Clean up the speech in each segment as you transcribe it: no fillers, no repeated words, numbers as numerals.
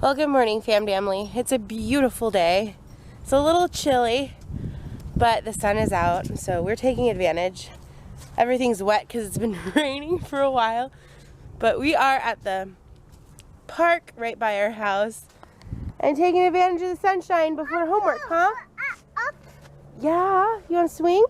Well, good morning, family. It's a beautiful day. It's a little chilly, but the sun is out, so we're taking advantage. Everything's wet because it's been raining for a while, but we are at the park right by our house and taking advantage of the sunshine before homework, huh? Yeah, you want to swing?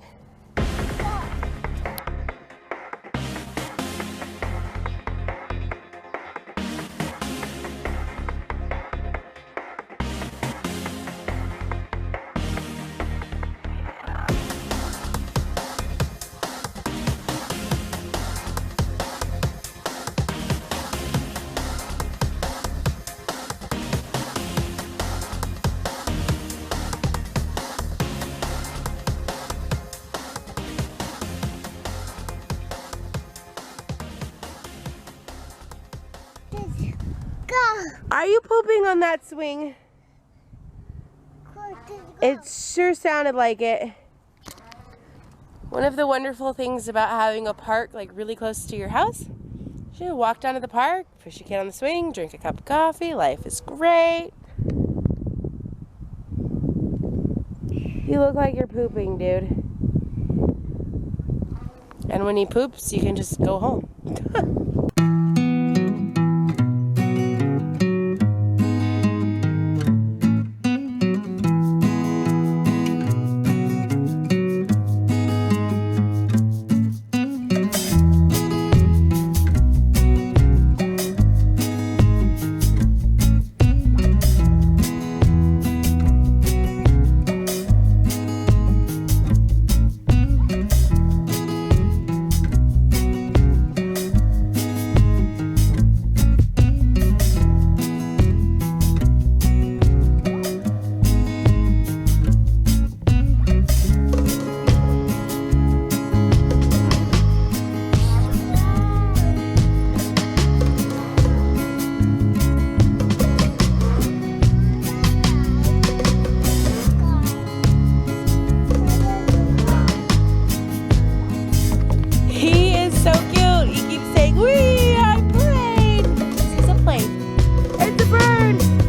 Are you pooping on that swing? It sure sounded like it. One of the wonderful things about having a park like really close to your house, you should walk down to the park, push your kid on the swing, drink a cup of coffee. Life is great. You look like you're pooping, dude. And when he poops, you can just go home.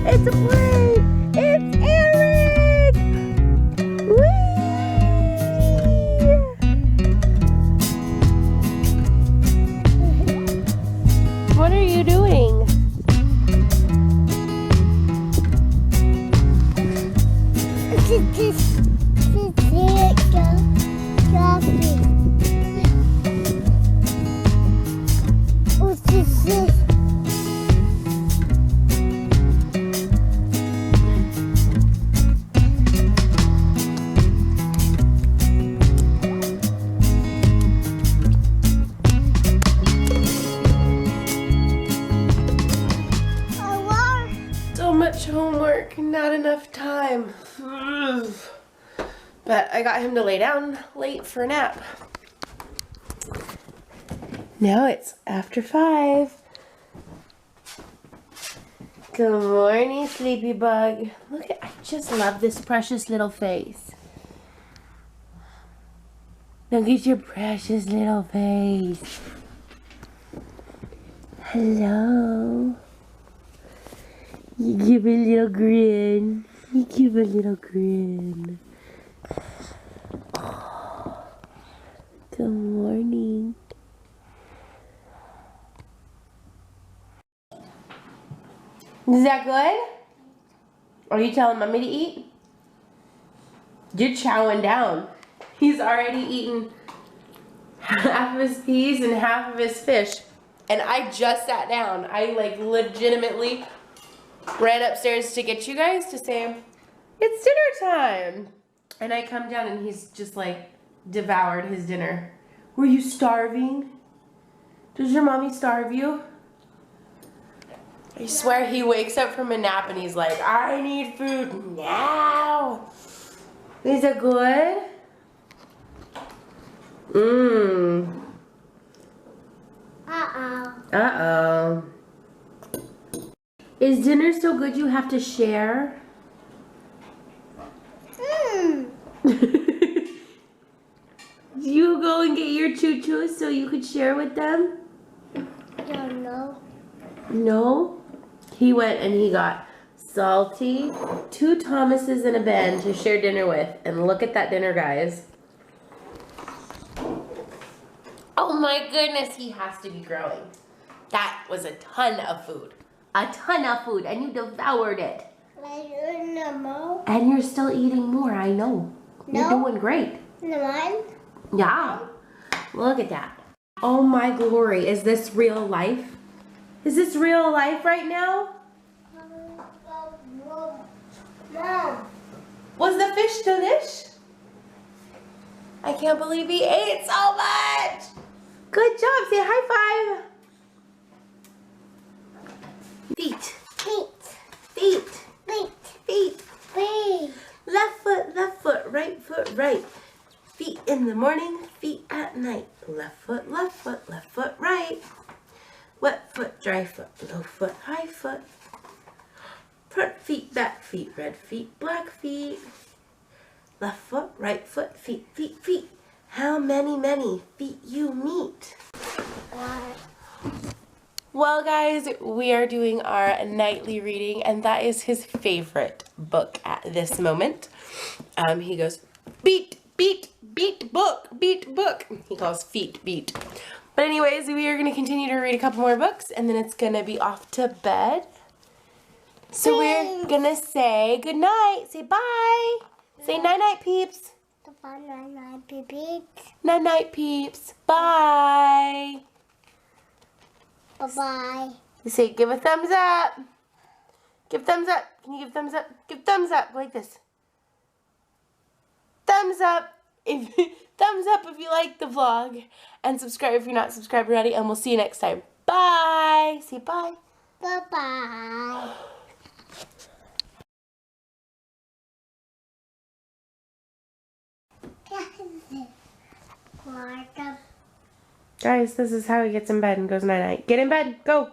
It's a plane! It's Aerik! Whee! What are you doing? Homework, not enough time. But I got him to lay down late for a nap. Now it's after 5. Good morning, sleepy bug. Look at, I just love this precious little face. Look at your precious little face. Hello. You give a little grin. You give a little grin. Oh, good morning. Is that good? Are you telling mommy to eat? You're chowing down. He's already eaten half of his peas and half of his fish. And I just sat down. I like legitimately ran upstairs to get you guys to say, it's dinner time. And I come down and he's just like devoured his dinner. Were you starving? Does your mommy starve you? I swear he wakes up from a nap and he's like, I need food now. Is it good? Uh-oh. Is dinner so good you have to share? You go and get your choo-choos so you could share with them? Don't know. No? He went and he got Salty, 2 Thomases and a Ben to share dinner with. And look at that dinner, guys. Oh my goodness, he has to be growing. That was a ton of food. A ton of food, and you devoured it. And you're still eating more, I know. No. You're doing great. No. Yeah. Look at that. Oh my glory, is this real life? Is this real life right now? Mom. Was the fish delish? I can't believe he ate so much. Good job, say high five. Feet. Feet. Feet. Feet. Feet. Left foot, right foot, right. Feet in the morning, feet at night. Left foot, right. Wet foot, dry foot, low foot, high foot. Front feet, back feet, red feet, black feet. Left foot, right foot, feet, feet, feet. How many feet you meet? Well, guys, we are doing our nightly reading, and that is his favorite book at this moment. He goes, beat, book. He calls feet, beat. But anyways, we are going to continue to read a couple more books, and then it's going to be off to bed. So we're going to say goodnight. Say bye. Say night-night, peeps. Night-night, peeps. Night-night, peeps. Bye. Bye-bye. You say give a thumbs up. Give thumbs up. Can you give thumbs up? Give thumbs up like this. Thumbs up if you like the vlog, and subscribe if you're not subscribed already, and we'll see you next time. Bye. Say bye. Bye-bye. Guys, this is how he gets in bed and goes night-night. Get in bed. Go.